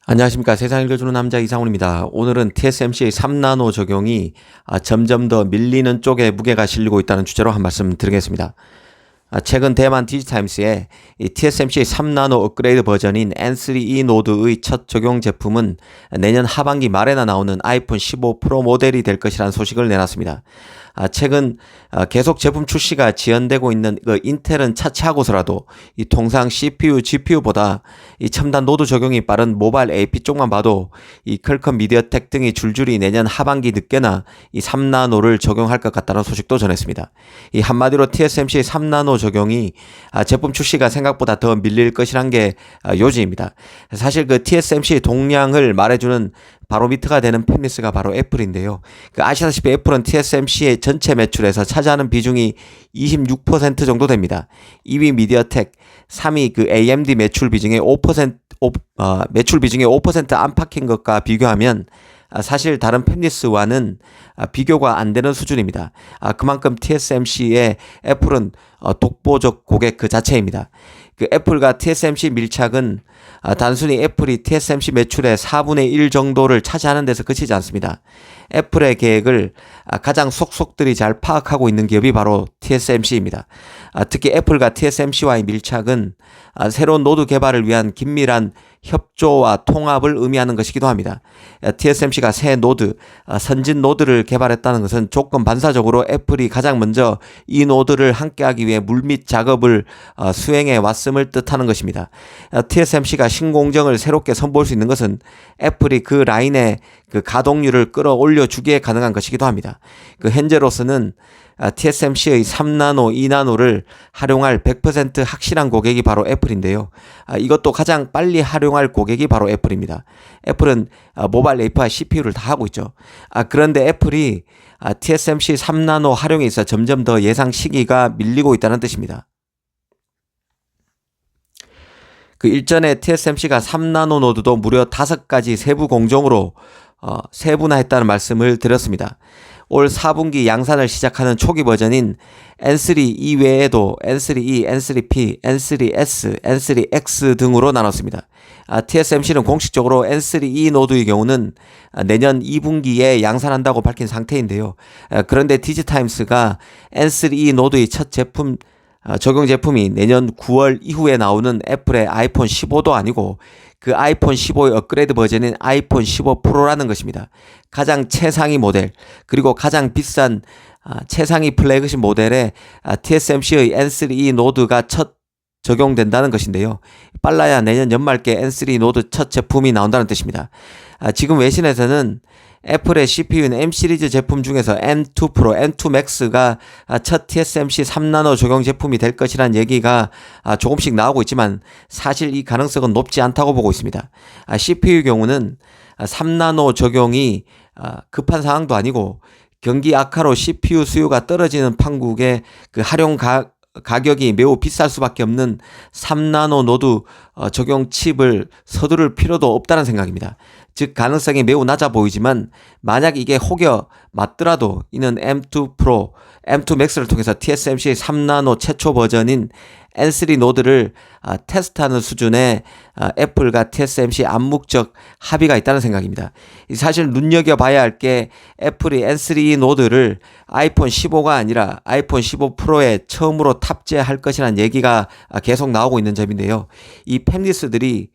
안녕하십니까. 세상 읽어주는 남자 이상훈입니다. 오늘은 TSMC의 3나노 적용이 점점 더 밀리는 쪽에 무게가 실리고 있다는 주제로 한 말씀 드리겠습니다. 최근 대만 디지타임스에 이 TSMC의 3나노 업그레이드 버전인 N3E 노드의 첫 적용 제품은 내년 하반기 말에나 나오는 아이폰 15 프로 모델이 될 것이라는 소식을 내놨습니다. 최근 계속 제품 출시가 지연되고 있는 인텔은 차치하고서라도 이 통상 CPU, GPU보다 이 첨단 노드 적용이 빠른 모바일 AP 쪽만 봐도 이 퀄컴 미디어텍 등이 줄줄이 내년 하반기 늦게나 이 3나노를 적용할 것 같다는 소식도 전했습니다. 이 한마디로 TSMC의 3나노 적용이 제품 출시가 생각보다 더 밀릴 것이란 게 요지입니다. 사실 그 TSMC의 동량을 말해주는 바로미터가 되는 팹리스가 바로 애플인데요. 아시다시피 애플은 TSMC의 전체 매출에서 차지하는 비중이 26% 정도 됩니다. 2위 미디어텍, 3위 AMD 매출 비중의 5% 안팎인 것과 비교하면 사실 다른 팹리스와는 비교가 안 되는 수준입니다. 그만큼 TSMC의 애플은 독보적 고객 그 자체입니다. 애플과 TSMC 밀착은 단순히 애플이 TSMC 매출의 4분의 1 정도를 차지하는 데서 그치지 않습니다. 애플의 계획을 가장 속속들이 잘 파악하고 있는 기업이 바로 TSMC입니다. 특히 애플과 TSMC와의 밀착은 새로운 노드 개발을 위한 긴밀한 협조와 통합을 의미하는 것이기도 합니다. TSMC가 새 노드, 선진 노드를 개발했다는 것은 조건 반사적으로 애플이 가장 먼저 이 노드를 함께하기 위해 물밑 작업을 수행해 왔음을 뜻하는 것입니다. TSMC가 신공정을 새롭게 선보일 수 있는 것은 애플이 그 라인의 가동률을 끌어올려 주기에 가능한 것이기도 합니다. 현재로서는 TSMC의 3나노, 2나노를 활용할 100% 확실한 고객이 바로 애플인데요. 이것도 가장 빨리 활용할 고객이 바로 애플입니다. 애플은 모바일 AP와 CPU를 다 하고 있죠. 그런데 애플이 TSMC 3나노 활용에 있어 점점 더 예상 시기가 밀리고 있다는 뜻입니다. 일전에 TSMC가 3나노 노드도 무려 5가지 세부 공정으로 세분화했다는 말씀을 드렸습니다. 올 4분기 양산을 시작하는 초기 버전인 N3 이외에도 N3E, N3P, N3S, N3X 등으로 나눴습니다. TSMC는 공식적으로 N3E 노드의 경우는 내년 2분기에 양산한다고 밝힌 상태인데요. 그런데 디지타임스가 N3E 노드의 첫 제품 적용 제품이 내년 9월 이후에 나오는 애플의 아이폰 15도 아니고 그 아이폰 15의 업그레이드 버전인 아이폰 15 프로라는 것입니다. 가장 최상위 모델 그리고 가장 비싼 최상위 플래그십 모델에 TSMC의 N3E 노드가 첫 적용된다는 것인데요. 빨라야 내년 연말께 N3 노드 첫 제품이 나온다는 뜻입니다. 지금 외신에서는 애플의 CPU인 M 시리즈 제품 중에서 M2 프로, M2 맥스가 첫 TSMC 3나노 적용 제품이 될 것이라는 얘기가 조금씩 나오고 있지만 사실 이 가능성은 높지 않다고 보고 있습니다. CPU의 경우는 3나노 적용이 급한 상황도 아니고 경기 악화로 CPU 수요가 떨어지는 판국에 활용 가격이 매우 비쌀 수밖에 없는 3나노 노드 적용 칩을 서두를 필요도 없다는 생각입니다. 즉 가능성이 매우 낮아 보이지만 만약 이게 혹여 맞더라도 이는 M2 프로, M2 맥스를 통해서 TSMC의 3나노 최초 버전인 N3 노드를 테스트하는 수준의 애플과 TSMC 암묵적 합의가 있다는 생각입니다. 사실 눈여겨봐야 할 게 애플이 N3 노드를 아이폰 15가 아니라 아이폰 15 프로에 처음으로 탑재할 것이라는 얘기가 계속 나오고 있는 점인데요. 이 팹리스들이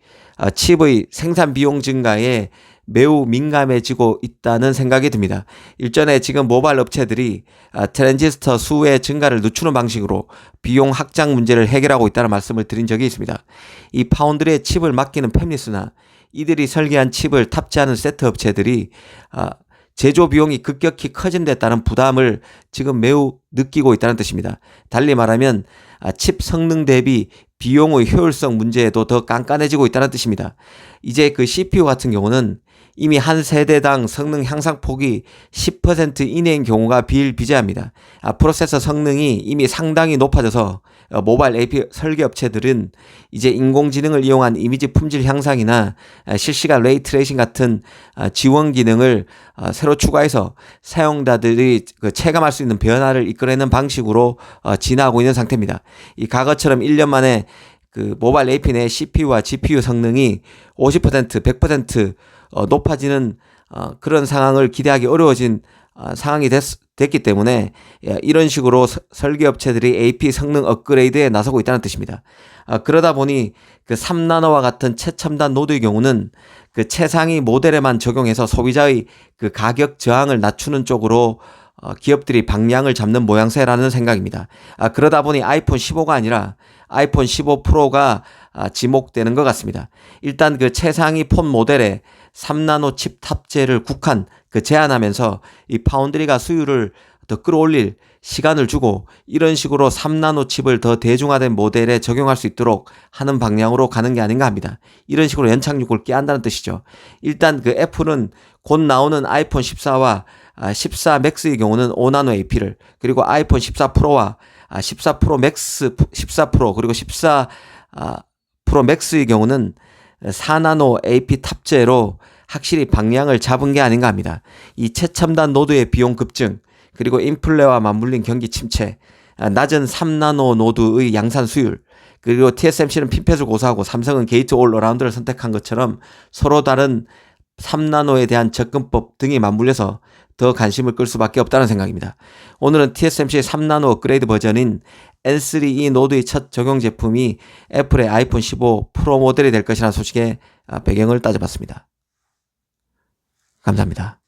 칩의 생산 비용 증가에 매우 민감해지고 있다는 생각이 듭니다. 일전에 지금 모바일 업체들이 트랜지스터 수의 증가를 늦추는 방식으로 비용 확장 문제를 해결하고 있다는 말씀을 드린 적이 있습니다. 이 파운드리의 칩을 맡기는 팹리스나 이들이 설계한 칩을 탑재하는 세트 업체들이 제조 비용이 급격히 커진 데 따른 부담을 지금 매우 느끼고 있다는 뜻입니다. 달리 말하면 칩 성능 대비 비용의 효율성 문제에도 더 깐깐해지고 있다는 뜻입니다. 이제 CPU 같은 경우는 이미 한 세대당 성능 향상폭이 10% 이내인 경우가 비일비재합니다. 프로세서 성능이 이미 상당히 높아져서 모바일 AP 설계 업체들은 이제 인공지능을 이용한 이미지 품질 향상이나 실시간 레이 트레이싱 같은 지원 기능을 새로 추가해서 사용자들이 체감할 수 있는 변화를 이끌어내는 방식으로 진화하고 있는 상태입니다. 이 과거처럼 1년 만에 그 모바일 AP 내 CPU와 GPU 성능이 50%, 100% 높아지는 그런 상황을 기대하기 어려워진 상황이 됐기 때문에 이런 식으로 설계 업체들이 AP 성능 업그레이드에 나서고 있다는 뜻입니다. 그러다 보니 그 3나노와 같은 최첨단 노드의 경우는 그 최상위 모델에만 적용해서 소비자의 그 가격 저항을 낮추는 쪽으로 기업들이 방향을 잡는 모양새라는 생각입니다. 그러다 보니 아이폰 15가 아니라 아이폰 15 프로가 지목되는 것 같습니다. 일단 그 최상위 폰 모델에 3나노 칩 탑재를 제한하면서 이 파운드리가 수율을 더 끌어올릴 시간을 주고 이런 식으로 3나노 칩을 더 대중화된 모델에 적용할 수 있도록 하는 방향으로 가는 게 아닌가 합니다. 이런 식으로 연착륙을 깨한다는 뜻이죠. 일단 그 애플은 곧 나오는 아이폰 14와 14 맥스의 경우는 5나노 AP를, 그리고 아이폰 14 프로와 14 프로 맥스, 14 프로 그리고 14 프로 맥스의 경우는 4나노 AP 탑재로 확실히 방향을 잡은 게 아닌가 합니다. 이 최첨단 노드의 비용 급증, 그리고 인플레와 맞물린 경기 침체, 낮은 3나노 노드의 양산 수율, 그리고 TSMC는 핀펫을 고수하고 삼성은 게이트 올 어라운드를 선택한 것처럼 서로 다른 3나노에 대한 접근법 등이 맞물려서 더 관심을 끌 수밖에 없다는 생각입니다. 오늘은 TSMC의 3나노 업그레이드 버전인 N3E 노드의 첫 적용 제품이 애플의 아이폰 15 프로 모델이 될 것이라는 소식에 배경을 따져봤습니다. 감사합니다.